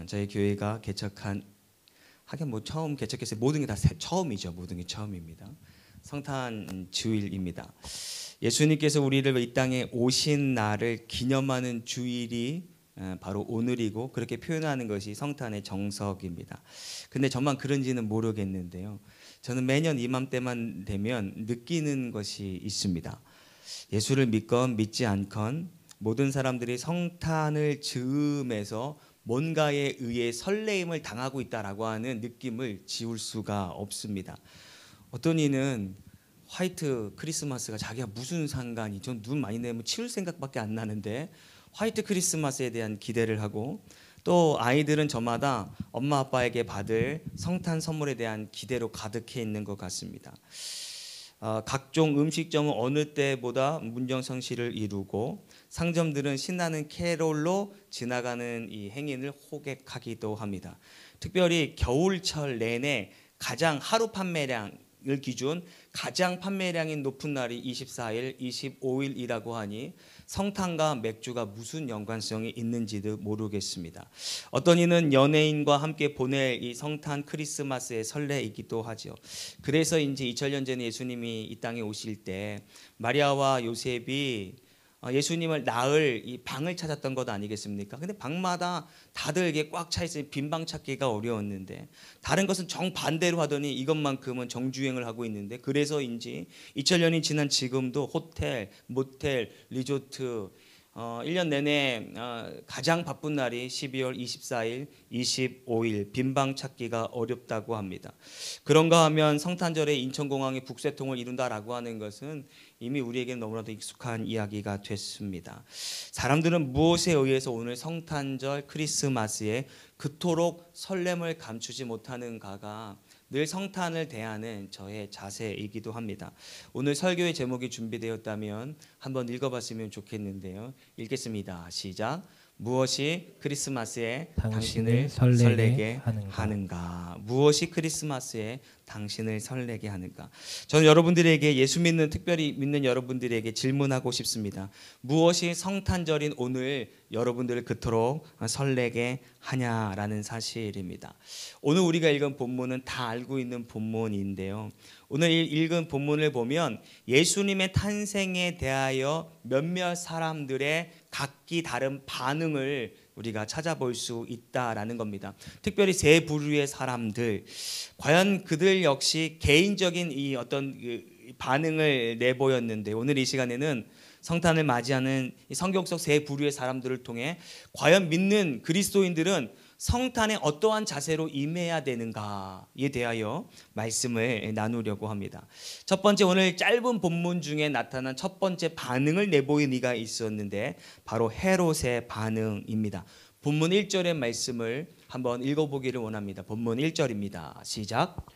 저희 교회가 개척한 하긴 뭐 처음 개척했어요. 모든 게 다 처음이죠. 모든 게 처음입니다. 성탄 주일입니다. 예수님께서 우리를 이 땅에 오신 날을 기념하는 주일이 바로 오늘이고 그렇게 표현하는 것이 성탄의 정석입니다. 근데 저만 그런지는 모르겠는데요. 저는 매년 이맘때만 되면 느끼는 것이 있습니다. 예수를 믿건 믿지 않건 모든 사람들이 성탄을 즈음해서 뭔가에 의해 설레임을 당하고 있다라고 하는 느낌을 지울 수가 없습니다. 어떤 이는 화이트 크리스마스가 자기가 무슨 상관이, 전 눈 많이 내면 치울 생각밖에 안 나는데 화이트 크리스마스에 대한 기대를 하고, 또 아이들은 저마다 엄마 아빠에게 받을 성탄 선물에 대한 기대로 가득해 있는 것 같습니다. 각종 음식점은 어느 때보다 문정성시를 이루고 상점들은 신나는 캐롤로 지나가는 이 행인을 호객하기도 합니다. 특별히 겨울철 내내 가장 하루 판매량을 기준 가장 판매량이 높은 날이 24일, 25일이라고 하니 성탄과 맥주가 무슨 연관성이 있는지도 모르겠습니다. 어떤 이는 연예인과 함께 보낼 이 성탄 크리스마스의 설레이기도 하죠. 그래서 이제 2000년 전에 예수님이 이 땅에 오실 때 마리아와 요셉이 예수님을 낳을 이 방을 찾았던 것 아니겠습니까? 근데 방마다 다들 이게 꽉 차 있으니 빈 방 찾기가 어려웠는데, 다른 것은 정반대로 하더니 이것만큼은 정주행을 하고 있는데, 그래서인지 2000년이 지난 지금도 호텔, 모텔, 리조트 1년 내내 가장 바쁜 날이 12월 24일, 25일 빈방 찾기가 어렵다고 합니다. 그런가 하면 성탄절에 인천공항이 북새통을 이룬다라고 하는 것은 이미 우리에게는 너무나도 익숙한 이야기가 됐습니다. 사람들은 무엇에 의해서 오늘 성탄절 크리스마스에 그토록 설렘을 감추지 못하는가가 늘 성탄을 대하는 저의 자세이기도 합니다. 오늘 설교의 제목이 준비되었다면 한번 읽어봤으면 좋겠는데요. 읽겠습니다. 시작. 무엇이 크리스마스에 당신을 설레게 하는가? 무엇이 크리스마스에 당신을 설레게 하는가? 저는 여러분들에게, 예수 믿는, 특별히 믿는 여러분들에게 질문하고 싶습니다. 무엇이 성탄절인 오늘 여러분들을 그토록 설레게 하냐라는 사실입니다. 오늘 우리가 읽은 본문은 다 알고 있는 본문인데요. 오늘 읽은 본문을 보면 예수님의 탄생에 대하여 몇몇 사람들의 각기 다른 반응을 우리가 찾아볼 수 있다라는 겁니다. 특별히 세 부류의 사람들, 과연 그들 역시 개인적인 이 어떤 반응을 내보였는데, 오늘 이 시간에는 성탄을 맞이하는 성경 속 세 부류의 사람들을 통해 과연 믿는 그리스도인들은 성탄에 어떠한 자세로 임해야 되는가에 대하여 말씀을 나누려고 합니다. 첫 번째, 오늘 짧은 본문 중에 나타난 첫 번째 반응을 내보인 이가 있었는데 바로 헤롯의 반응입니다. 본문 1절의 말씀을 한번 읽어보기를 원합니다. 본문 1절입니다. 시작.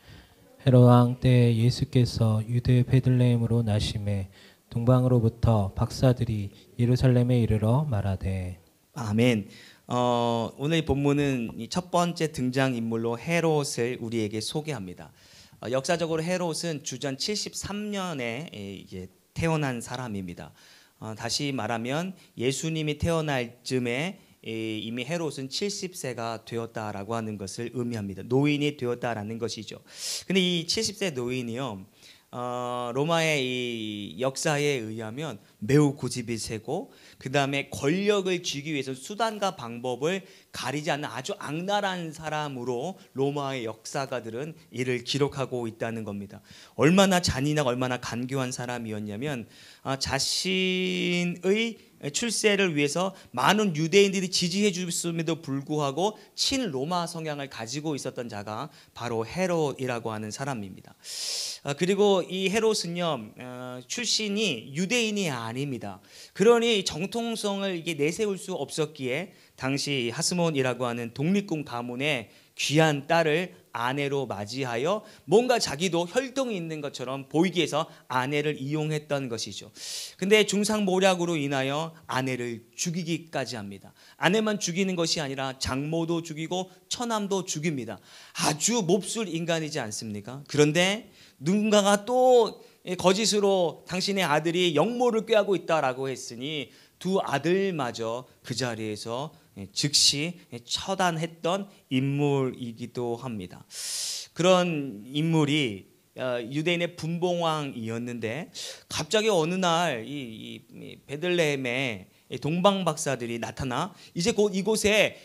헤롯 왕 때에 예수께서 유대 베들레헴으로 나심에 동방으로부터 박사들이 예루살렘에 이르러 말하되. 아멘. 오늘 본문은 첫 번째 등장인물로 헤롯을 우리에게 소개합니다. 역사적으로 헤롯은 주전 73년에 이제 태어난 사람입니다. 다시 말하면 예수님이 태어날 즈음에 이미 헤롯은 70세가 되었다라고 하는 것을 의미합니다. 노인이 되었다라는 것이죠. 근데 이 70세 노인이요, 로마의 이 역사에 의하면 매우 고집이 세고, 그 다음에 권력을 쥐기 위해서 수단과 방법을 가리지 않는 아주 악랄한 사람으로 로마의 역사가들은 이를 기록하고 있다는 겁니다. 얼마나 잔인하고 얼마나 간교한 사람이었냐면, 자신의 출세를 위해서 많은 유대인들이 지지해 줬음에도 불구하고 친로마 성향을 가지고 있었던 자가 바로 헤롯이라고 하는 사람입니다. 그리고 이 헤롯은요, 출신이 유대인이 아닙니다. 그러니 정통성을 이게 내세울 수 없었기에 당시 하스몬이라고 하는 독립군 가문의 귀한 딸을 아내로 맞이하여 뭔가 자기도 혈통이 있는 것처럼 보이기 위해서 아내를 이용했던 것이죠. 근데 중상모략으로 인하여 아내를 죽이기까지 합니다. 아내만 죽이는 것이 아니라 장모도 죽이고 처남도 죽입니다. 아주 몹쓸 인간이지 않습니까? 그런데 누군가가 또 거짓으로 당신의 아들이 영모를 꾀하고 있다라고 했으니 두 아들마저 그 자리에서 즉시 처단했던 인물이기도 합니다. 그런 인물이 유대인의 분봉왕이었는데 갑자기 어느 날 이 베들레헴에 동방 박사들이 나타나 이제 곧 이곳에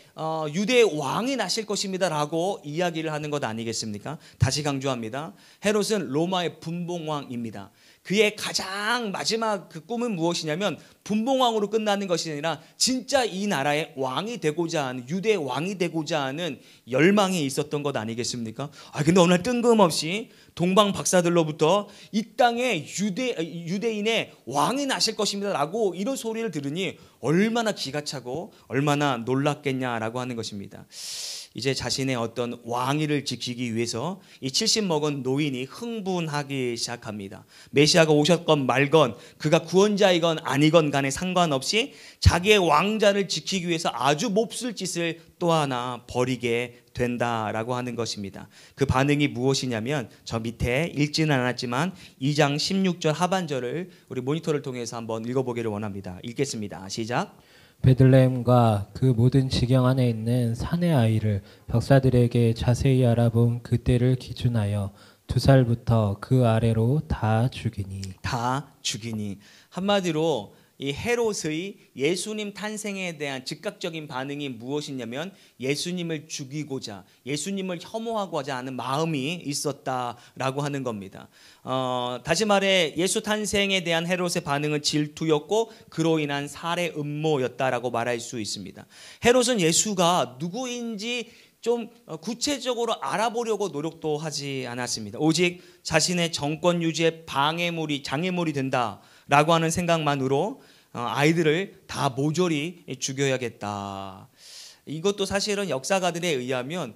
유대 왕이 나실 것입니다라고 이야기를 하는 것 아니겠습니까? 다시 강조합니다. 헤롯은 로마의 분봉왕입니다. 그의 가장 마지막 그 꿈은 무엇이냐면 분봉왕으로 끝나는 것이 아니라 진짜 이 나라의 왕이 되고자 하는, 유대 왕이 되고자 하는 열망이 있었던 것 아니겠습니까? 근데 어느 날 뜬금없이 동방 박사들로부터 이 땅에 유대인의 왕이 나실 것입니다라고 이런 소리를 들으니 얼마나 기가 차고 얼마나 놀랐겠냐라고 하는 것입니다. 이제 자신의 어떤 왕위를 지키기 위해서 이 70 먹은 노인이 흥분하기 시작합니다. 메시아가 오셨건 말건 그가 구원자이건 아니건 간에 상관없이 자기의 왕자를 지키기 위해서 아주 몹쓸 짓을 또 하나 벌이게 된다라고 하는 것입니다. 그 반응이 무엇이냐면 저 밑에 읽지는 않았지만 2장 16절 하반절을 우리 모니터를 통해서 한번 읽어보기를 원합니다. 읽겠습니다. 시작. 베들레헴과 그 모든 지경 안에 있는 산의 아이를 박사들에게 자세히 알아본 그때를 기준하여 2살부터 그 아래로 다 죽이니. 한마디로 이 헤롯의 예수님 탄생에 대한 즉각적인 반응이 무엇이냐면 예수님을 죽이고자, 예수님을 혐오하고자 하는 마음이 있었다라고 하는 겁니다. 다시 말해 예수 탄생에 대한 헤롯의 반응은 질투였고 그로 인한 살해 음모였다라고 말할 수 있습니다. 헤롯은 예수가 누구인지 좀 구체적으로 알아보려고 노력도 하지 않았습니다. 오직 자신의 정권 유지에 장애물이 된다라고 하는 생각만으로 아이들을 다 모조리 죽여야겠다. 이것도 사실은 역사가들에 의하면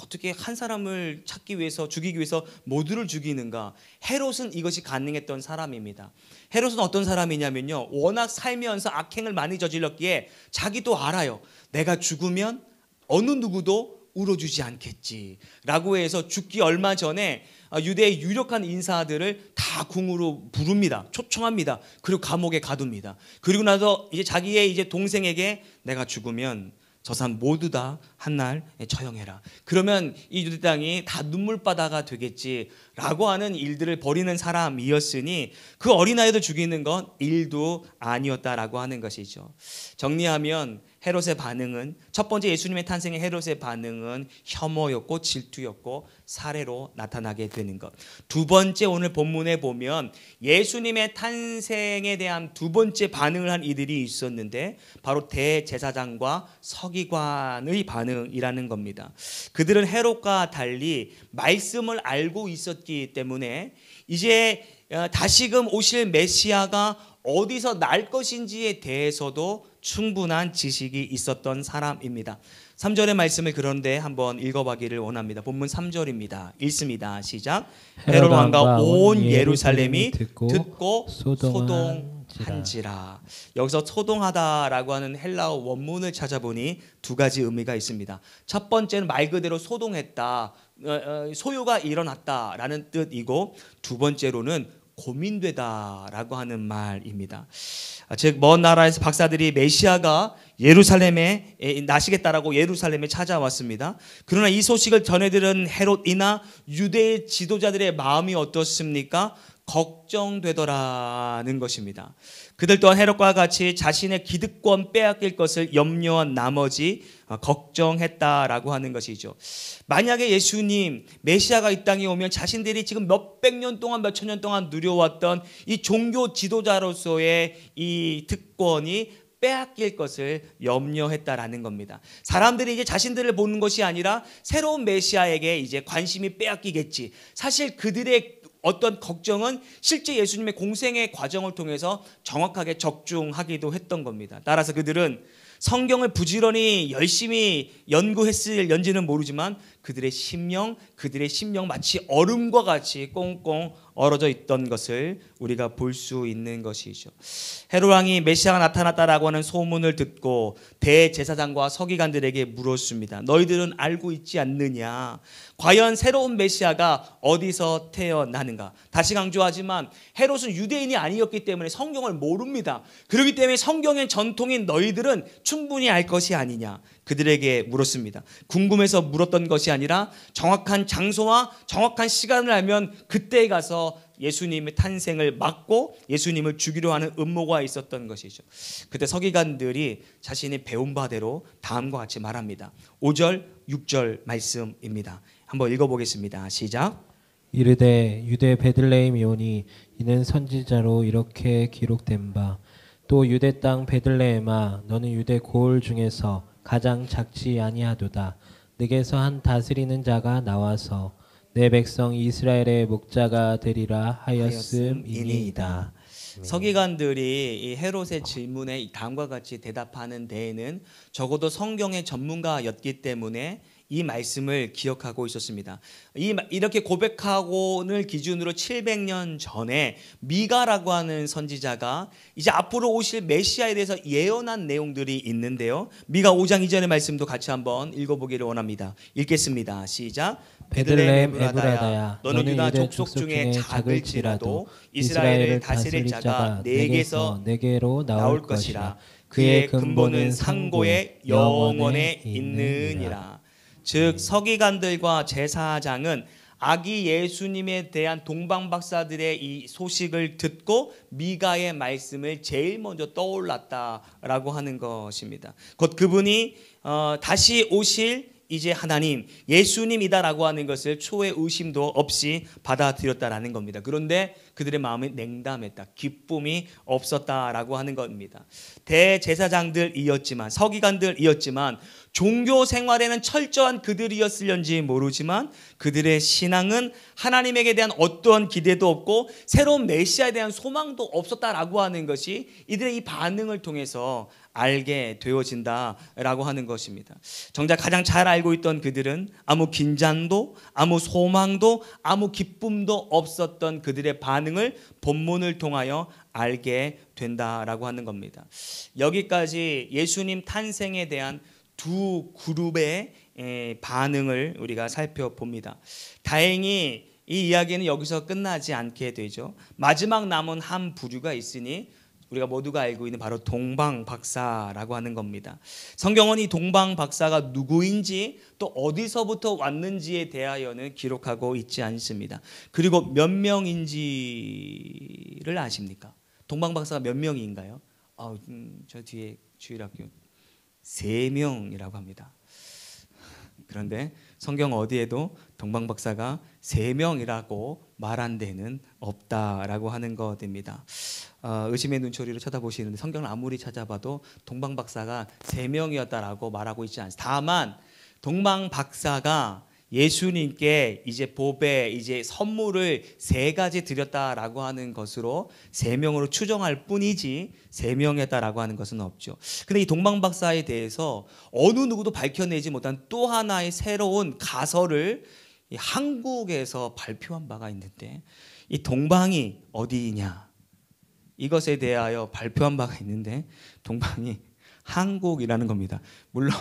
어떻게 한 사람을 죽이기 위해서 모두를 죽이는가? 헤롯은 이것이 가능했던 사람입니다. 헤롯은 어떤 사람이냐면요, 워낙 살면서 악행을 많이 저질렀기에 자기도 알아요. 내가 죽으면 어느 누구도 울어주지 않겠지라고 해서 죽기 얼마 전에 유대의 유력한 인사들을 다 궁으로 부릅니다. 초청합니다. 그리고 감옥에 가둡니다. 그리고 나서 이제 자기의 이제 동생에게 내가 죽으면 저 사람 모두 다 한날 처형해라. 그러면 이 유대 땅이 다 눈물바다가 되겠지라고 하는 일들을 벌이는 사람이었으니 그 어린아이들 죽이는 건 일도 아니었다라고 하는 것이죠. 정리하면 헤롯의 반응은, 첫 번째 예수님의 탄생의 헤롯의 반응은 혐오였고 질투였고 살해로 나타나게 되는 것. 두 번째, 오늘 본문에 보면 예수님의 탄생에 대한 두 번째 반응을 한 이들이 있었는데 바로 대제사장과 서기관의 반응이라는 겁니다. 그들은 헤롯과 달리 말씀을 알고 있었기 때문에 이제 다시금 오실 메시아가 어디서 날 것인지에 대해서도 충분한 지식이 있었던 사람입니다. 3절의 말씀을 그런데 한번 읽어보기를 원합니다. 본문 3절입니다. 읽습니다. 시작. 헤롯 왕과 온 예루살렘이 듣고 소동한지라. 여기서 소동하다라고 하는 헬라어 원문을 찾아보니 두 가지 의미가 있습니다. 첫 번째는 말 그대로 소동했다, 소요가 일어났다라는 뜻이고, 두 번째로는 고민되다라고 하는 말입니다. 즉 먼 나라에서 박사들이 메시아가 예루살렘에 나시겠다라고 예루살렘에 찾아왔습니다. 그러나 이 소식을 전해들은 헤롯이나 유대의 지도자들의 마음이 어떻습니까? 걱정되더라는 것입니다. 그들 또한 헤롯과 같이 자신의 기득권 빼앗길 것을 염려한 나머지 걱정했다라고 하는 것이죠. 만약에 예수님 메시아가 이 땅에 오면 자신들이 지금 몇백 년 동안 몇천 년 동안 누려왔던 이 종교 지도자로서의 이 특권이 빼앗길 것을 염려했다라는 겁니다. 사람들이 이제 자신들을 보는 것이 아니라 새로운 메시아에게 이제 관심이 빼앗기겠지. 사실 그들의 어떤 걱정은 실제 예수님의 공생의 과정을 통해서 정확하게 적중하기도 했던 겁니다. 따라서 그들은 성경을 부지런히 열심히 연구했을는지는 모르지만 그들의 심령 마치 얼음과 같이 꽁꽁 얼어져 있던 것을 우리가 볼 수 있는 것이죠. 헤롯 왕이 메시아가 나타났다라고 하는 소문을 듣고 대제사장과 서기관들에게 물었습니다. 너희들은 알고 있지 않느냐? 과연 새로운 메시아가 어디서 태어나는가? 다시 강조하지만 헤롯은 유대인이 아니었기 때문에 성경을 모릅니다. 그렇기 때문에 성경의 전통인 너희들은 충분히 알 것이 아니냐? 그들에게 물었습니다. 궁금해서 물었던 것이 아니라 정확한 장소와 정확한 시간을 알면 그때에 가서 예수님의 탄생을 막고 예수님을 죽이려 하는 음모가 있었던 것이죠. 그때 서기관들이 자신이 배운 바대로 다음과 같이 말합니다. 5절 6절 말씀입니다. 한번 읽어보겠습니다. 시작. 이르되 유대 베들레헴이오니 이는 선지자로 이렇게 기록된 바 또 유대 땅 베들레헴아 너는 유대 고을 중에서 가장 작지 아니하도다. 네게서 한 다스리는 자가 나와서 내 백성 이스라엘의 목자가 되리라 하였음이니이다. 서기관들이 이 헤롯의 질문에 다음과 같이 대답하는 데에는 적어도 성경의 전문가였기 때문에 이 말씀을 기억하고 있었습니다. 이렇게 고백하고를 기준으로 700년 전에 미가라고 하는 선지자가 이제 앞으로 오실 메시아에 대해서 예언한 내용들이 있는데요. 미가 5장 2절의 말씀도 같이 한번 읽어보기를 원합니다. 읽겠습니다. 시작. 베들레헴 에브라다야 너는 유다 족속 중에 작을지라도 이스라엘을 다스릴 자가 내게서 내게로 나올 것이라. 그의 근본은 상고의 영원에 있느니라. 즉 서기관들과 제사장은 아기 예수님에 대한 동방박사들의 이 소식을 듣고 미가의 말씀을 제일 먼저 떠올랐다라고 하는 것입니다. 곧 그분이 다시 오실 이제 하나님 예수님이다라고 하는 것을 초의 의심도 없이 받아들였다라는 겁니다. 그런데 그들의 마음이 냉담했다. 기쁨이 없었다라고 하는 겁니다. 대제사장들이었지만 서기관들이었지만 종교 생활에는 철저한 그들이었을런지 모르지만 그들의 신앙은 하나님에게 대한 어떠한 기대도 없고 새로운 메시아에 대한 소망도 없었다라고 하는 것이 이들의 이 반응을 통해서 알게 되어진다라고 하는 것입니다. 정작 가장 잘 알고 있던 그들은 아무 긴장도 아무 소망도 아무 기쁨도 없었던 그들의 반응을 본문을 통하여 알게 된다라고 하는 겁니다. 여기까지 예수님 탄생에 대한 두 그룹의 반응을 우리가 살펴봅니다. 다행히 이 이야기는 여기서 끝나지 않게 되죠. 마지막 남은 한 부류가 있으니 우리가 모두가 알고 있는 바로 동방박사라고 하는 겁니다. 성경은 이 동방박사가 누구인지 또 어디서부터 왔는지에 대하여는 기록하고 있지 않습니다. 그리고 몇 명인지를 아십니까? 동방박사가 몇 명인가요? 저 뒤에 주일학교 3명이라고 합니다. 그런데 성경 어디에도 동방박사가 3명이라고 말한 데는 없다라고 하는 것입니다. 의심의 눈초리로 쳐다보시는데 성경을 아무리 찾아봐도 동방박사가 3명이었다라고 말하고 있지 않습니다. 다만 동방박사가 예수님께 이제 보배 이제 선물을 3가지 드렸다라고 하는 것으로 3명으로 추정할 뿐이지 3명이었다라고 하는 것은 없죠. 근데 이 동방박사에 대해서 어느 누구도 밝혀내지 못한 또 하나의 새로운 가설을 한국에서 발표한 바가 있는데 이 동방이 어디냐 이것에 대하여 발표한 바가 있는데 동방이 한국이라는 겁니다. 물론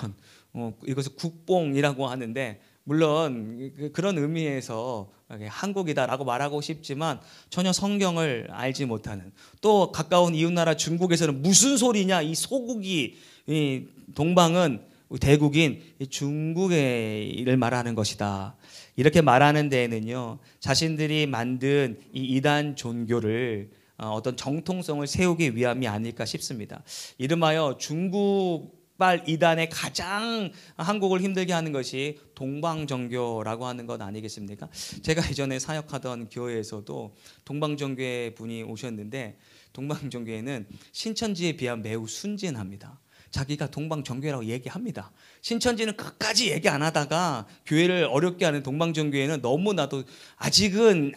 이것을 국뽕이라고 하는데 물론 그런 의미에서 한국이다라고 말하고 싶지만 전혀 성경을 알지 못하는 또 가까운 이웃나라 중국에서는 무슨 소리냐 이 소국이 이 동방은 대국인 중국의 일을 말하는 것이다. 이렇게 말하는 데에는요 자신들이 만든 이 이단 종교를 어떤 정통성을 세우기 위함이 아닐까 싶습니다. 이름하여 중국발 이단의 가장 한국을 힘들게 하는 것이 동방정교라고 하는 것 아니겠습니까? 제가 이전에 사역하던 교회에서도 동방정교회 분이 오셨는데 동방정교회는 신천지에 비하면 매우 순진합니다. 자기가 동방정교회라고 얘기합니다. 신천지는 끝까지 얘기 안 하다가 교회를 어렵게 하는 동방정교회는 너무나도 아직은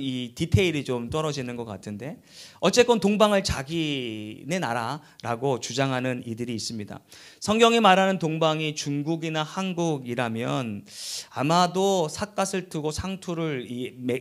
이 디테일이 좀 떨어지는 것 같은데, 어쨌건 동방을 자기네 나라라고 주장하는 이들이 있습니다. 성경이 말하는 동방이 중국이나 한국이라면 아마도 삿갓을 두고 상투를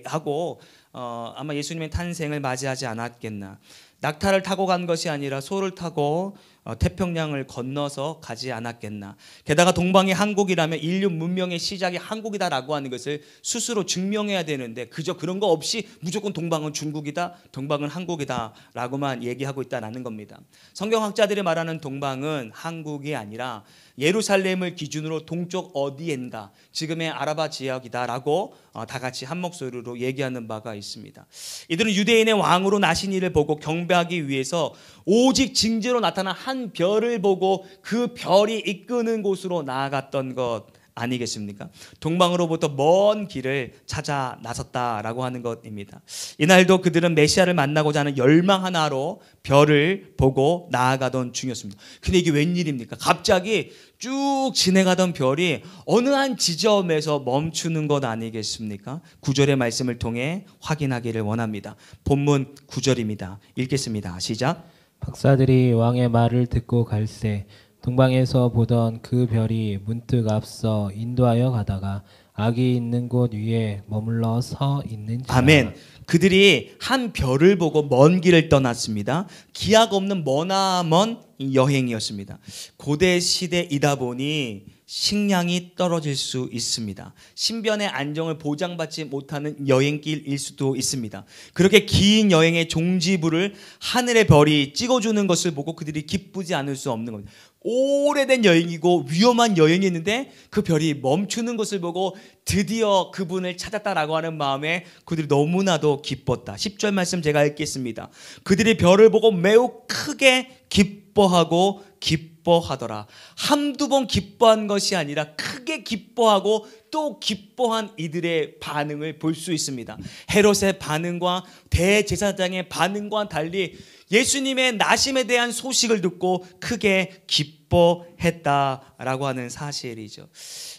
하고 아마 예수님의 탄생을 맞이하지 않았겠나. 낙타를 타고 간 것이 아니라 소를 타고 태평양을 건너서 가지 않았겠나. 게다가 동방이 한국이라면 인류 문명의 시작이 한국이다라고 하는 것을 스스로 증명해야 되는데 그저 그런 거 없이 무조건 동방은 중국이다, 동방은 한국이다라고만 얘기하고 있다는 겁니다. 성경학자들이 말하는 동방은 한국이 아니라 예루살렘을 기준으로 동쪽 어디엔가, 지금의 아라바 지역이다라고 다 같이 한 목소리로 얘기하는 바가 있습니다. 이들은 유대인의 왕으로 나신 이를 보고 경배하기 위해서 오직 징조로 나타난 한 별을 보고 그 별이 이끄는 곳으로 나아갔던 것 아니겠습니까? 동방으로부터 먼 길을 찾아 나섰다라고 하는 것입니다. 이날도 그들은 메시아를 만나고자 하는 열망 하나로 별을 보고 나아가던 중이었습니다. 근데 이게 웬일입니까? 갑자기 쭉 지나가던 별이 어느 한 지점에서 멈추는 것 아니겠습니까? 9절의 말씀을 통해 확인하기를 원합니다. 본문 9절입니다. 읽겠습니다. 시작. 박사들이 왕의 말을 듣고 갈새 동방에서 보던 그 별이 문득 앞서 인도하여 가다가 악이 있는 곳 위에 머물러 서 있는지라. 아멘. 그들이 한 별을 보고 먼 길을 떠났습니다. 기약 없는 머나먼 여행이었습니다. 고대 시대이다 보니 식량이 떨어질 수 있습니다. 신변의 안정을 보장받지 못하는 여행길일 수도 있습니다. 그렇게 긴 여행의 종지부를 하늘의 별이 찍어주는 것을 보고 그들이 기쁘지 않을 수 없는 겁니다. 오래된 여행이고 위험한 여행이었는데 그 별이 멈추는 것을 보고 드디어 그분을 찾았다라고 하는 마음에 그들이 너무나도 기뻤다. 10절 말씀 제가 읽겠습니다. 그들이 별을 보고 매우 크게 기뻐하고 기뻐하더라. 한두 번 기뻐한 것이 아니라 크게 기뻐하고 또 기뻐한 이들의 반응을 볼 수 있습니다. 헤롯의 반응과 대제사장의 반응과 달리 예수님의 나심에 대한 소식을 듣고 크게 기뻐했다라고 하는 사실이죠.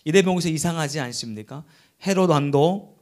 이 대목에서 이상하지 않습니까? 헤롯 왕도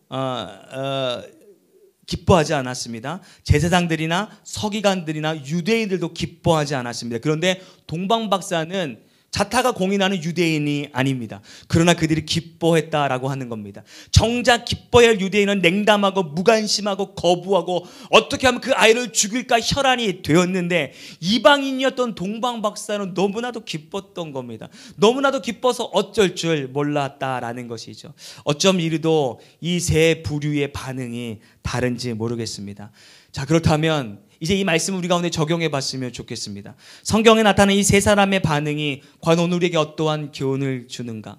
기뻐하지 않았습니다. 제사장들이나 서기관들이나 유대인들도 기뻐하지 않았습니다. 그런데 동방박사는 자타가 공인하는 유대인이 아닙니다. 그러나 그들이 기뻐했다라고 하는 겁니다. 정작 기뻐해야 할 유대인은 냉담하고 무관심하고 거부하고 어떻게 하면 그 아이를 죽일까 혈안이 되었는데, 이방인이었던 동방박사는 너무나도 기뻤던 겁니다. 너무나도 기뻐서 어쩔 줄 몰랐다라는 것이죠. 어쩜 이리도 이 세 부류의 반응이 다른지 모르겠습니다. 자, 그렇다면 이제 이 말씀을 우리 가운데 적용해 봤으면 좋겠습니다. 성경에 나타난 이 세 사람의 반응이 과연 오늘 우리에게 어떠한 교훈을 주는가?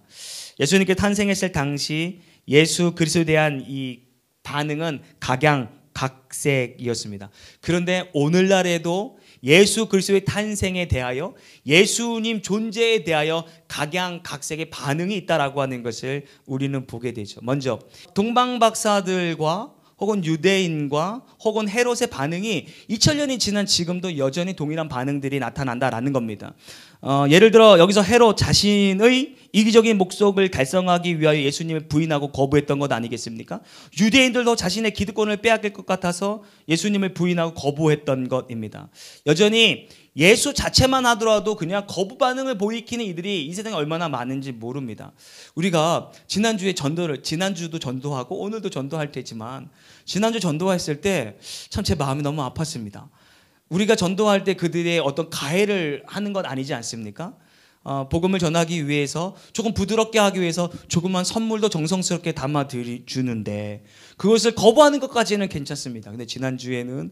예수님께 탄생했을 당시 예수 그리스도에 대한 이 반응은 각양각색이었습니다. 그런데 오늘날에도 예수 그리스도의 탄생에 대하여, 예수님 존재에 대하여 각양각색의 반응이 있다라고 하는 것을 우리는 보게 되죠. 먼저 동방박사들과 혹은 유대인과 혹은 헤롯의 반응이 2000년이 지난 지금도 여전히 동일한 반응들이 나타난다라는 겁니다. 예를 들어 여기서 헤롯 자신의 이기적인 목적을 달성하기 위하여 예수님을 부인하고 거부했던 것 아니겠습니까? 유대인들도 자신의 기득권을 빼앗길 것 같아서 예수님을 부인하고 거부했던 것입니다. 여전히 예수 자체만 하더라도 그냥 거부 반응을 보이키는 이들이 이 세상에 얼마나 많은지 모릅니다. 우리가 지난주도 전도하고 오늘도 전도할 테지만, 지난주 전도했을 때 참 제 마음이 너무 아팠습니다. 우리가 전도할 때 그들의 어떤 가해를 하는 것 아니지 않습니까? 복음을 전하기 위해서 조금 부드럽게 하기 위해서 조그만 선물도 정성스럽게 담아 주는데 그것을 거부하는 것까지는 괜찮습니다. 근데 지난주에는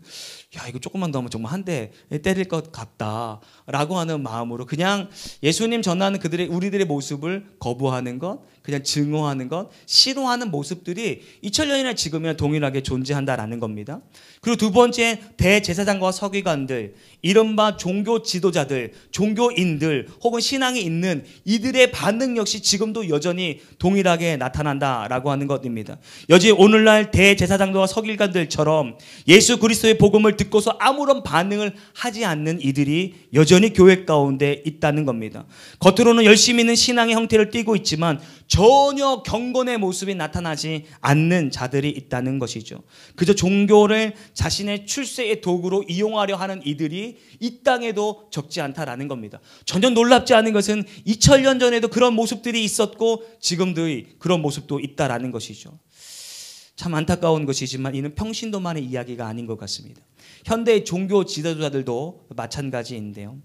야, 이거 조금만 더 하면 정말 한 대 때릴 것 같다라고 하는 마음으로 그냥 예수님 전하는 우리들의 모습을 거부하는 것, 그냥 증오하는 것, 싫어하는 모습들이 2000년이나 지금이나 동일하게 존재한다라는 겁니다. 그리고 두 번째, 대제사장과 서기관들, 이른바 종교 지도자들, 종교인들 혹은 신앙이 있는 이들의 반응 역시 지금도 여전히 동일하게 나타난다라고 하는 것입니다. 여전히 오늘날 이스라엘 대제사장들과 서기관들처럼 예수 그리스도의 복음을 듣고서 아무런 반응을 하지 않는 이들이 여전히 교회 가운데 있다는 겁니다. 겉으로는 열심히 있는 신앙의 형태를 띠고 있지만 전혀 경건의 모습이 나타나지 않는 자들이 있다는 것이죠. 그저 종교를 자신의 출세의 도구로 이용하려 하는 이들이 이 땅에도 적지 않다라는 겁니다. 전혀 놀랍지 않은 것은 2000년 전에도 그런 모습들이 있었고 지금도 그런 모습도 있다라는 것이죠. 참 안타까운 것이지만 이는 평신도만의 이야기가 아닌 것 같습니다. 현대의 종교 지도자들도 마찬가지인데요.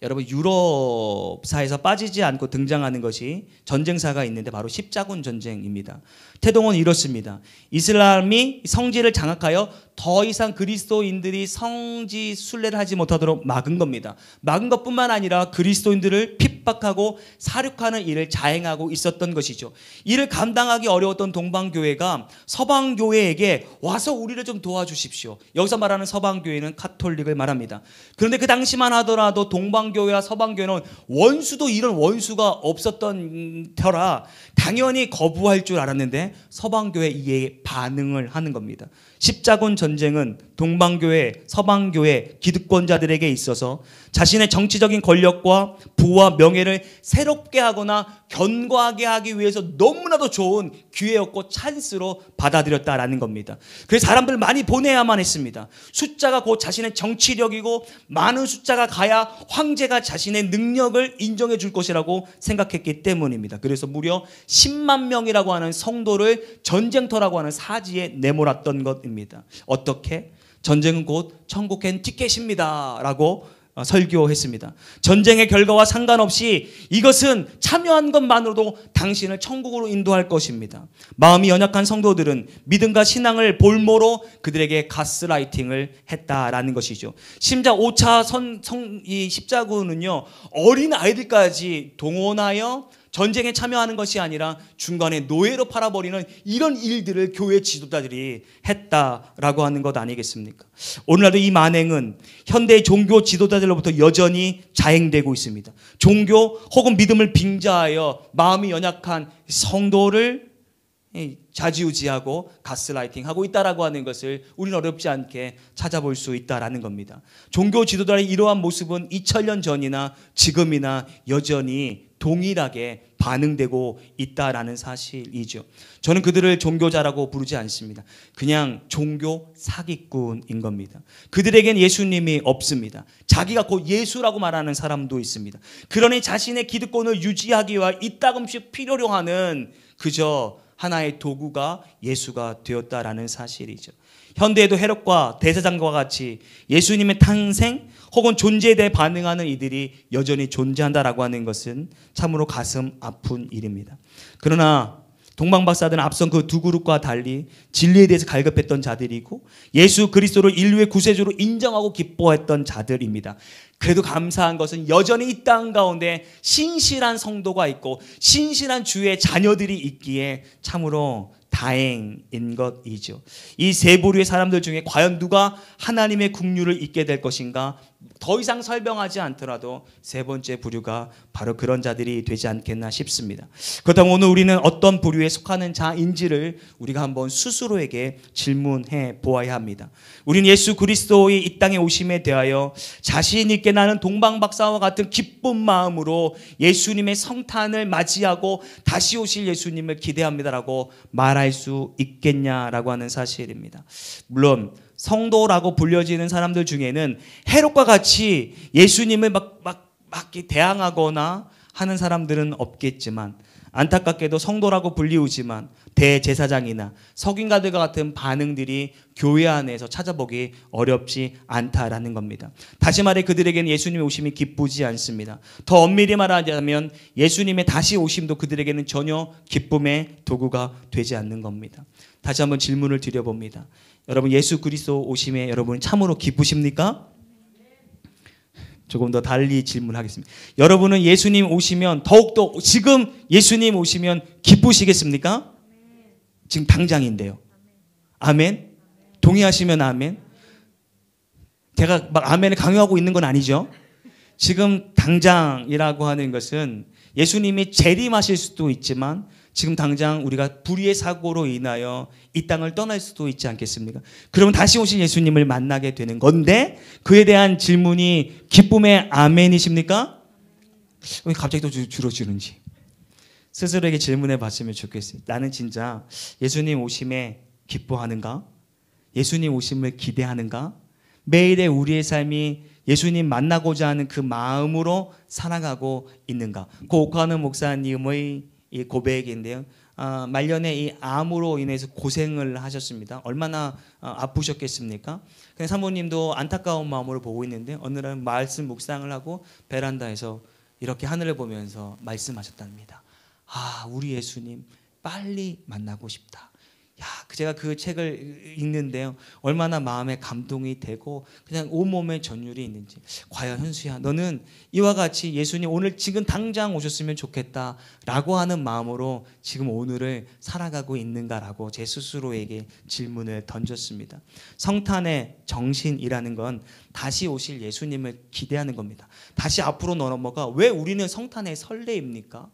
여러분, 유럽사에서 빠지지 않고 등장하는 것이 전쟁사가 있는데 바로 십자군 전쟁입니다. 태동은 이렇습니다. 이슬람이 성지를 장악하여 더 이상 그리스도인들이 성지 순례를 하지 못하도록 막은 겁니다. 막은 것뿐만 아니라 그리스도인들을 핍박하고 사륙하는 일을 자행하고 있었던 것이죠. 이를 감당하기 어려웠던 동방교회가 서방교회에게 와서 우리를 좀 도와주십시오. 여기서 말하는 서방교회는 카톨릭을 말합니다. 그런데 그 당시만 하더라도 동방교회와 서방교회는 원수도 이런 원수가 없었던 터라 당연히 거부할 줄 알았는데 서방교회 이에 반응을 하는 겁니다. 십자군 전쟁은 동방교회, 서방교회, 기득권자들에게 있어서 자신의 정치적인 권력과 부와 명예를 새롭게 하거나 견고하게 하기 위해서 너무나도 좋은 기회였고 찬스로 받아들였다라는 겁니다. 그래서 사람들 많이 보내야만 했습니다. 숫자가 곧 자신의 정치력이고 많은 숫자가 가야 황제가 자신의 능력을 인정해 줄 것이라고 생각했기 때문입니다. 그래서 무려 10만 명이라고 하는 성도를 전쟁터라고 하는 사지에 내몰았던 것입니다. 어떻게? 전쟁은 곧 천국엔 티켓입니다 라고 설교했습니다. 전쟁의 결과와 상관없이 이것은 참여한 것만으로도 당신을 천국으로 인도할 것입니다. 마음이 연약한 성도들은 믿음과 신앙을 볼모로 그들에게 가스라이팅을 했다라는 것이죠. 심지어 5차 이 십자군은요, 어린 아이들까지 동원하여 전쟁에 참여하는 것이 아니라 중간에 노예로 팔아버리는 이런 일들을 교회 지도자들이 했다라고 하는 것 아니겠습니까? 오늘날도 이 만행은 현대의 종교 지도자들로부터 여전히 자행되고 있습니다. 종교 혹은 믿음을 빙자하여 마음이 연약한 성도를 좌지우지하고 가스라이팅하고 있다라고 하는 것을 우리는 어렵지 않게 찾아볼 수 있다라는 겁니다. 종교 지도자의 이러한 모습은 2000년 전이나 지금이나 여전히 동일하게 반응되고 있다라는 사실이죠. 저는 그들을 종교자라고 부르지 않습니다. 그냥 종교 사기꾼인 겁니다. 그들에겐 예수님이 없습니다. 자기가 곧 예수라고 말하는 사람도 있습니다. 그러니 자신의 기득권을 유지하기 위해 이따금씩 필요로 하는 그저 하나의 도구가 예수가 되었다라는 사실이죠. 현대에도 헤롯과 대제사장과 같이 예수님의 탄생 혹은 존재에 대해 반응하는 이들이 여전히 존재한다라고 하는 것은 참으로 가슴 아픈 일입니다. 그러나 동방박사들은 앞선 그 두 그룹과 달리 진리에 대해서 갈급했던 자들이고 예수 그리스도를 인류의 구세주로 인정하고 기뻐했던 자들입니다. 그래도 감사한 것은 여전히 이 땅 가운데 신실한 성도가 있고 신실한 주의 자녀들이 있기에 참으로 다행인 것이죠. 이 세 부류의 사람들 중에 과연 누가 하나님의 국류를 잊게 될 것인가? 더 이상 설명하지 않더라도 세 번째 부류가 바로 그런 자들이 되지 않겠나 싶습니다. 그렇다면 오늘 우리는 어떤 부류에 속하는 자인지를 우리가 한번 스스로에게 질문해 보아야 합니다. 우리는 예수 그리스도의 이 땅에 오심에 대하여 자신 있게 나는 동방박사와 같은 기쁜 마음으로 예수님의 성탄을 맞이하고 다시 오실 예수님을 기대합니다라고 말할 수 있겠냐라고 하는 사실입니다. 물론 성도라고 불려지는 사람들 중에는 헤롯과 같이 예수님을 막 대항하거나 하는 사람들은 없겠지만 안타깝게도 성도라고 불리우지만 대제사장이나 서기관들과 같은 반응들이 교회 안에서 찾아보기 어렵지 않다라는 겁니다. 다시 말해 그들에게는 예수님의 오심이 기쁘지 않습니다. 더 엄밀히 말하자면 예수님의 다시 오심도 그들에게는 전혀 기쁨의 도구가 되지 않는 겁니다. 다시 한번 질문을 드려봅니다. 여러분, 예수 그리스도 오심에 여러분 참으로 기쁘십니까? 조금 더 달리 질문하겠습니다. 여러분은 예수님 오시면 더욱더 지금 예수님 오시면 기쁘시겠습니까? 지금 당장인데요. 아멘? 동의하시면 아멘? 제가 막 아멘을 강요하고 있는 건 아니죠. 지금 당장이라고 하는 것은 예수님이 재림하실 수도 있지만 지금 당장 우리가 불의의 사고로 인하여 이 땅을 떠날 수도 있지 않겠습니까? 그러면 다시 오신 예수님을 만나게 되는 건데 그에 대한 질문이 기쁨의 아멘이십니까? 왜 갑자기 또 줄어지는지 스스로에게 질문해 봤으면 좋겠어요. 나는 진짜 예수님 오심에 기뻐하는가? 예수님 오심을 기대하는가? 매일의 우리의 삶이 예수님 만나고자 하는 그 마음으로 살아가고 있는가? 고 오카노 목사님의 이 고백인데요. 말년에 이 암으로 인해서 고생을 하셨습니다. 얼마나 아프셨겠습니까? 사모님도 안타까운 마음으로 보고 있는데 어느 날 말씀 묵상을 하고 베란다에서 이렇게 하늘을 보면서 말씀하셨답니다. 우리 예수님 빨리 만나고 싶다. 제가 그 책을 읽는데요. 얼마나 마음에 감동이 되고 그냥 온몸에 전율이 있는지. 과연 현수야 너는 이와 같이 예수님 오늘 지금 당장 오셨으면 좋겠다라고 하는 마음으로 지금 오늘을 살아가고 있는가라고 제 스스로에게 질문을 던졌습니다. 성탄의 정신이라는 건 다시 오실 예수님을 기대하는 겁니다. 다시 앞으로 넘어가 왜 우리는 성탄의 설레입니까?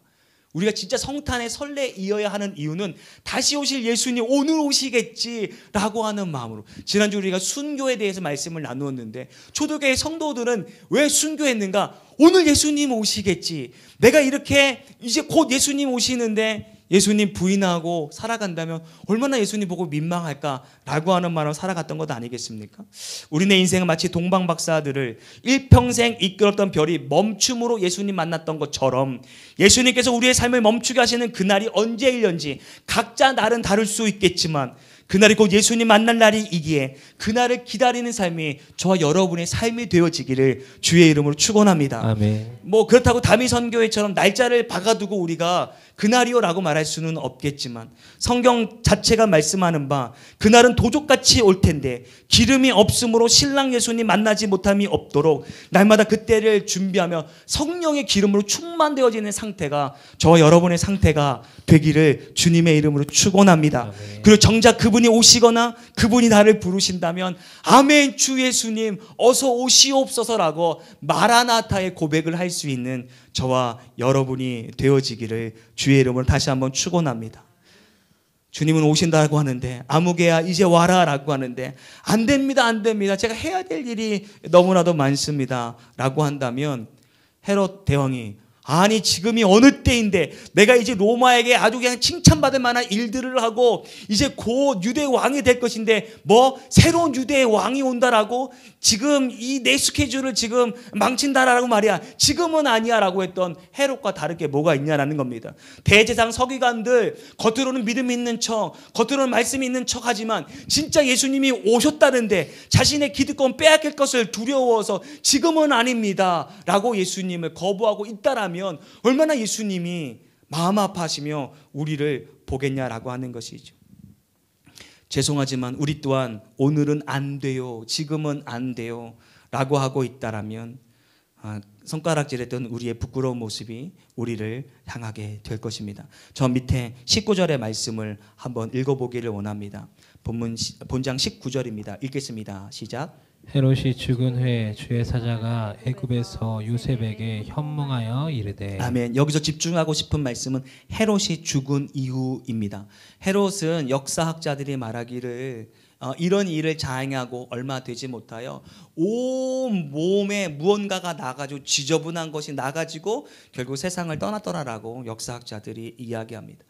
우리가 진짜 성탄의 설레이어야 하는 이유는 다시 오실 예수님 오늘 오시겠지라고 하는 마음으로. 지난주 우리가 순교에 대해서 말씀을 나누었는데 초대교회 성도들은 왜 순교했는가? 오늘 예수님 오시겠지. 내가 이렇게 이제 곧 예수님 오시는데 예수님 부인하고 살아간다면 얼마나 예수님 보고 민망할까라고 하는 마음으로 살아갔던 것 아니겠습니까? 우리네 인생은 마치 동방박사들을 일평생 이끌었던 별이 멈춤으로 예수님 만났던 것처럼 예수님께서 우리의 삶을 멈추게 하시는 그날이 언제일런지 각자 날은 다를 수 있겠지만 그날이 곧 예수님 만날 날이기에 그날을 기다리는 삶이 저와 여러분의 삶이 되어지기를 주의 이름으로 축원합니다. 아멘. 그렇다고 다미 선교회처럼 날짜를 박아두고 우리가 그날이요라고 말할 수는 없겠지만 성경 자체가 말씀하는 바 그날은 도적같이 올 텐데 기름이 없으므로 신랑 예수님 만나지 못함이 없도록 날마다 그때를 준비하며 성령의 기름으로 충만되어지는 상태가 저와 여러분의 상태가 되기를 주님의 이름으로 축원합니다. 아멘. 그리고 정작 그분이 오시거나 그분이 나를 부르신다면 아멘 주 예수님 어서 오시옵소서라고 마라나타의 고백을 할 수 있는 저와 여러분이 되어지기를 주의 이름으로 다시 한번 축원합니다. 주님은 오신다고 하는데 아무개야 이제 와라 라고 하는데 안 됩니다 안 됩니다 제가 해야 될 일이 너무나도 많습니다 라고 한다면 헤롯 대왕이 아니 지금이 어느 때인데 내가 이제 로마에게 아주 그냥 칭찬받을 만한 일들을 하고 이제 곧 유대 왕이 될 것인데 새로운 유대의 왕이 온다라고 지금 이 내 스케줄을 지금 망친다라고 말이야. 지금은 아니야 라고 했던 헤롯과 다를 게 뭐가 있냐라는 겁니다. 대제사장 서기관들 겉으로는 믿음이 있는 척 겉으로는 말씀이 있는 척 하지만 진짜 예수님이 오셨다는데 자신의 기득권 빼앗길 것을 두려워서 지금은 아닙니다 라고 예수님을 거부하고 있다라면 얼마나 예수님이 마음 아파하시며 우리를 보겠냐라고 하는 것이죠. 죄송하지만 우리 또한 오늘은 안 돼요 지금은 안 돼요 라고 하고 있다라면 손가락질했던 우리의 부끄러운 모습이 우리를 향하게 될 것입니다. 저 밑에 19절의 말씀을 한번 읽어보기를 원합니다. 본장 19절입니다. 읽겠습니다. 시작. 헤롯이 죽은 후에 주의 사자가 애굽에서 요셉에게 현몽하여 이르되 아멘. 여기서 집중하고 싶은 말씀은 헤롯이 죽은 이후입니다. 헤롯은 역사학자들이 말하기를 이런 일을 자행하고 얼마 되지 못하여 온 몸에 무언가가 나가지고 지저분한 것이 나가지고 결국 세상을 떠났더라라고 역사학자들이 이야기합니다.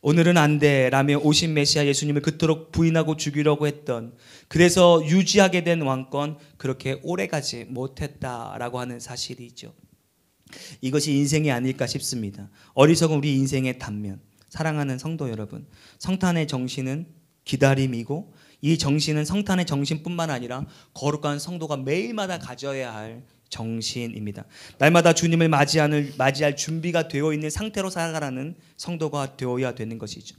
오늘은 안 돼라며 오신 메시아 예수님을 그토록 부인하고 죽이려고 했던 그래서 유지하게 된 왕권 그렇게 오래가지 못했다라고 하는 사실이죠. 이것이 인생이 아닐까 싶습니다. 어리석은 우리 인생의 단면. 사랑하는 성도 여러분, 성탄의 정신은 기다림이고 이 정신은 성탄의 정신뿐만 아니라 거룩한 성도가 매일마다 가져야 할 정신입니다. 날마다 주님을 맞이할 준비가 되어 있는 상태로 살아가라는 성도가 되어야 되는 것이죠.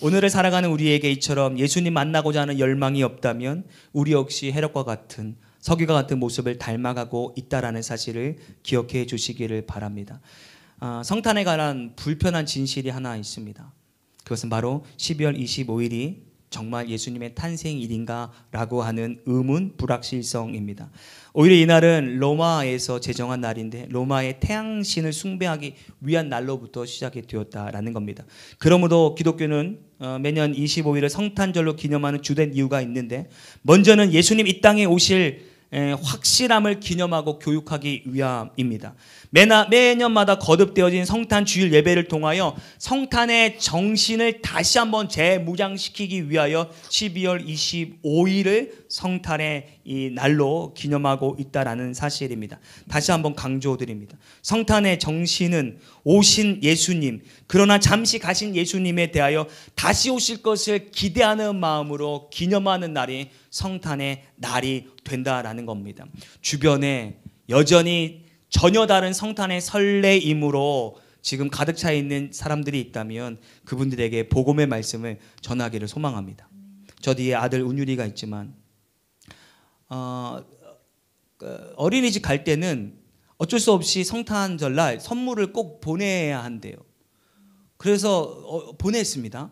오늘을 살아가는 우리에게 이처럼 예수님 만나고자 하는 열망이 없다면 우리 역시 헤롯과 같은 서기관 같은 모습을 닮아가고 있다라는 사실을 기억해 주시기를 바랍니다. 성탄에 관한 불편한 진실이 하나 있습니다. 그것은 바로 12월 25일이 정말 예수님의 탄생일인가라고 하는 의문, 불확실성입니다. 오히려 이날은 로마에서 제정한 날인데 로마의 태양신을 숭배하기 위한 날로부터 시작이 되었다라는 겁니다. 그러므로 기독교는 매년 25일을 성탄절로 기념하는 주된 이유가 있는데, 먼저는 예수님 이 땅에 오실 확실함을 기념하고 교육하기 위함입니다. 매년마다 거듭되어진 성탄 주일 예배를 통하여 성탄의 정신을 다시 한번 재무장시키기 위하여 12월 25일을 성탄의 이 날로 기념하고 있다라는 사실입니다. 다시 한번 강조드립니다. 성탄의 정신은 오신 예수님, 그러나 잠시 가신 예수님에 대하여 다시 오실 것을 기대하는 마음으로 기념하는 날이 성탄의 날이 된다라는 겁니다. 주변에 여전히 전혀 다른 성탄의 설레임으로 지금 가득 차 있는 사람들이 있다면 그분들에게 복음의 말씀을 전하기를 소망합니다. 저 뒤에 아들 운율이가 있지만 어린이집 갈 때는 어쩔 수 없이 성탄절날 선물을 꼭 보내야 한대요. 그래서 보냈습니다.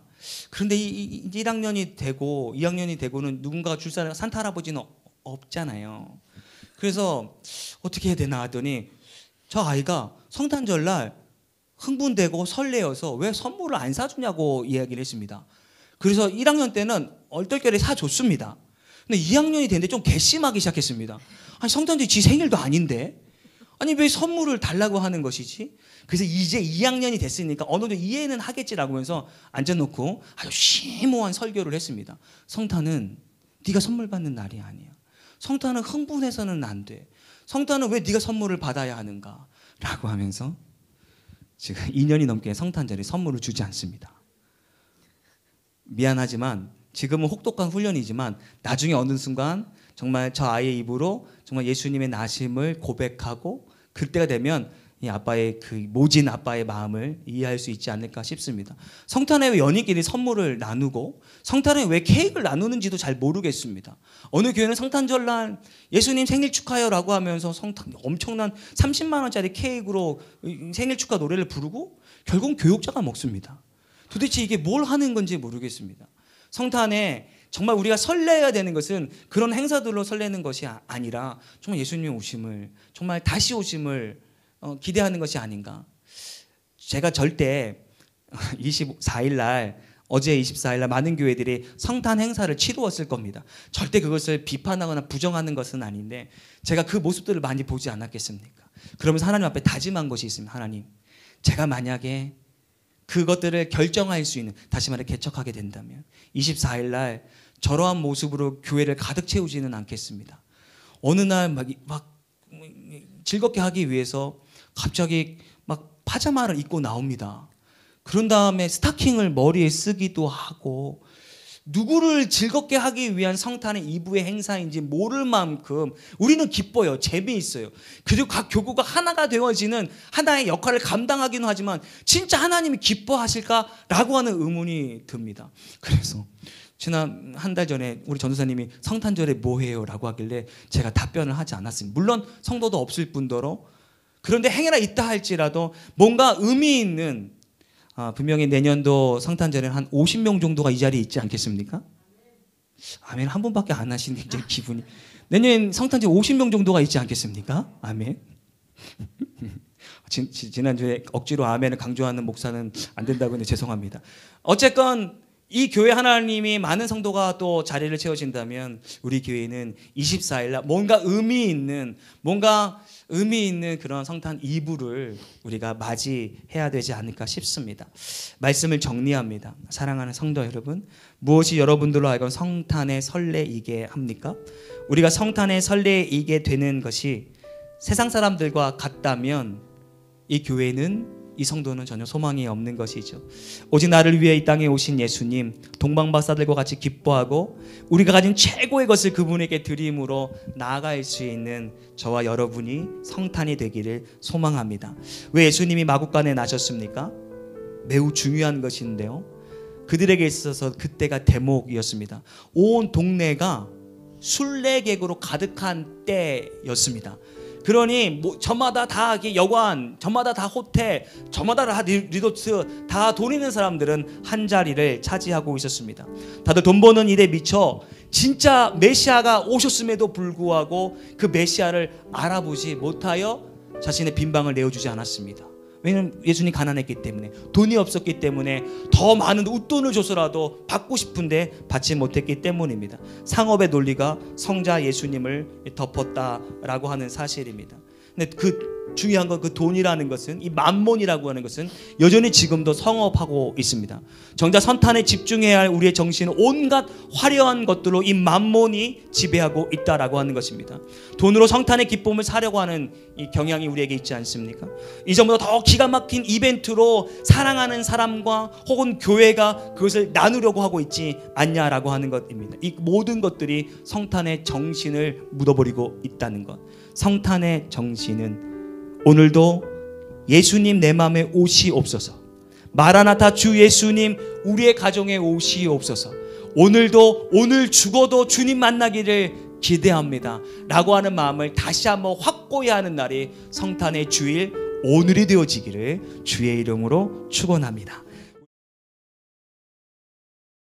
그런데 1학년이 되고 2학년이 되고는 누군가가 줄사람 산타 할아버지는 없잖아요. 그래서 어떻게 해야 되나 하더니 저 아이가 성탄절날 흥분되고 설레어서 왜 선물을 안 사주냐고 이야기를 했습니다. 그래서 1학년 때는 얼떨결에 사줬습니다. 근데 2학년이 됐는데 좀 괘씸하기 시작했습니다. 아니 성탄절이 지 생일도 아닌데 아니 왜 선물을 달라고 하는 것이지? 그래서 이제 2학년이 됐으니까 어느 정도 이해는 하겠지라고 하면서 앉아놓고 아주 심오한 설교를 했습니다. 성탄은 네가 선물 받는 날이 아니야. 성탄은 흥분해서는 안 돼. 성탄은 왜 네가 선물을 받아야 하는가? 라고 하면서 지금 2년이 넘게 성탄절에 선물을 주지 않습니다. 미안하지만 지금은 혹독한 훈련이지만 나중에 어느 순간 정말 저 아이의 입으로 정말 예수님의 나심을 고백하고 그때가 되면 이 아빠의 그 모진 아빠의 마음을 이해할 수 있지 않을까 싶습니다. 성탄에 왜 연인끼리 선물을 나누고 성탄에 왜 케이크를 나누는지도 잘 모르겠습니다. 어느 교회는 성탄절날 예수님 생일 축하해요라고 하면서 엄청난 30만 원짜리 케이크로 생일 축하 노래를 부르고 결국 교육자가 먹습니다. 도대체 이게 뭘 하는 건지 모르겠습니다. 성탄에 정말 우리가 설레야 되는 것은 그런 행사들로 설레는 것이 아니라 정말 예수님의 오심을, 정말 다시 오심을 기대하는 것이 아닌가. 제가 절대 24일 날, 어제 24일 날 많은 교회들이 성탄 행사를 치루었을 겁니다. 절대 그것을 비판하거나 부정하는 것은 아닌데 제가 그 모습들을 많이 보지 않았겠습니까? 그러면서 하나님 앞에 다짐한 것이 있습니다. 하나님, 제가 만약에 그것들을 결정할 수 있는, 다시 말해 개척하게 된다면 24일 날 저러한 모습으로 교회를 가득 채우지는 않겠습니다. 어느 날 막 즐겁게 하기 위해서 갑자기 막 파자마를 입고 나옵니다. 그런 다음에 스타킹을 머리에 쓰기도 하고 누구를 즐겁게 하기 위한 성탄의 2부의 행사인지 모를 만큼 우리는 기뻐요. 재미있어요. 그리고 각 교구가 하나가 되어지는 하나의 역할을 감당하기는 하지만 진짜 하나님이 기뻐하실까라고 하는 의문이 듭니다. 그래서 지난 한 달 전에 우리 전도사님이 성탄절에 뭐 해요? 라고 하길래 제가 답변을 하지 않았습니다. 물론 성도도 없을 뿐더러 그런데 행해라 있다 할지라도 뭔가 의미 있는 분명히 내년도 성탄절에는 한 50명 정도가 이 자리에 있지 않겠습니까? 아멘. 한 번밖에 안 하시는 게 굉장히 기분이. 내년 성탄절 50명 정도가 있지 않겠습니까? 아멘. 지난주에 억지로 아멘을 강조하는 목사는 안 된다고 했는데 죄송합니다. 어쨌건 이 교회 하나님이 많은 성도가 또 자리를 채워진다면 우리 교회는 24일 날 뭔가 의미 있는 그런 성탄 2부를 우리가 맞이해야 되지 않을까 싶습니다. 말씀을 정리합니다. 사랑하는 성도 여러분, 무엇이 여러분들로 하여금 성탄에 설레이게 합니까? 우리가 성탄에 설레이게 되는 것이 세상 사람들과 같다면 이 교회는, 이 성도는 전혀 소망이 없는 것이죠. 오직 나를 위해 이 땅에 오신 예수님, 동방박사들과 같이 기뻐하고 우리가 가진 최고의 것을 그분에게 드림으로 나아갈 수 있는 저와 여러분이 성탄이 되기를 소망합니다. 왜 예수님이 마구간에 나셨습니까? 매우 중요한 것인데요. 그들에게 있어서 그때가 대목이었습니다. 온 동네가 순례객으로 가득한 때였습니다. 그러니 뭐 저마다 다 이게 여관, 저마다 다 호텔, 저마다 다 리조트 다 돈 있는 사람들은 한 자리를 차지하고 있었습니다. 다들 돈 버는 일에 미쳐 진짜 메시아가 오셨음에도 불구하고 그 메시아를 알아보지 못하여 자신의 빈방을 내어주지 않았습니다. 왜냐하면 예수님이 가난했기 때문에, 돈이 없었기 때문에, 더 많은 웃돈을 줘서라도 받고 싶은데 받지 못했기 때문입니다. 상업의 논리가 성자 예수님을 덮었다라고 하는 사실입니다. 근데 그 중요한 건 그 돈이라는 것은, 이 만몬이라고 하는 것은 여전히 지금도 성업하고 있습니다. 정작 선탄에 집중해야 할 우리의 정신은 온갖 화려한 것들로 이 만몬이 지배하고 있다라고 하는 것입니다. 돈으로 성탄의 기쁨을 사려고 하는 이 경향이 우리에게 있지 않습니까? 이전보다 더 기가 막힌 이벤트로 사랑하는 사람과 혹은 교회가 그것을 나누려고 하고 있지 않냐라고 하는 것입니다. 이 모든 것들이 성탄의 정신을 묻어버리고 있다는 것. 성탄의 정신은 오늘도 예수님 내 마음에 오시옵소서, 마라나타 주 예수님 우리의 가정에 오시옵소서, 오늘도 오늘 죽어도 주님 만나기를 기대합니다 라고 하는 마음을 다시 한번 확고히 하는 날이 성탄의 주일 오늘이 되어지기를 주의 이름으로 축원합니다.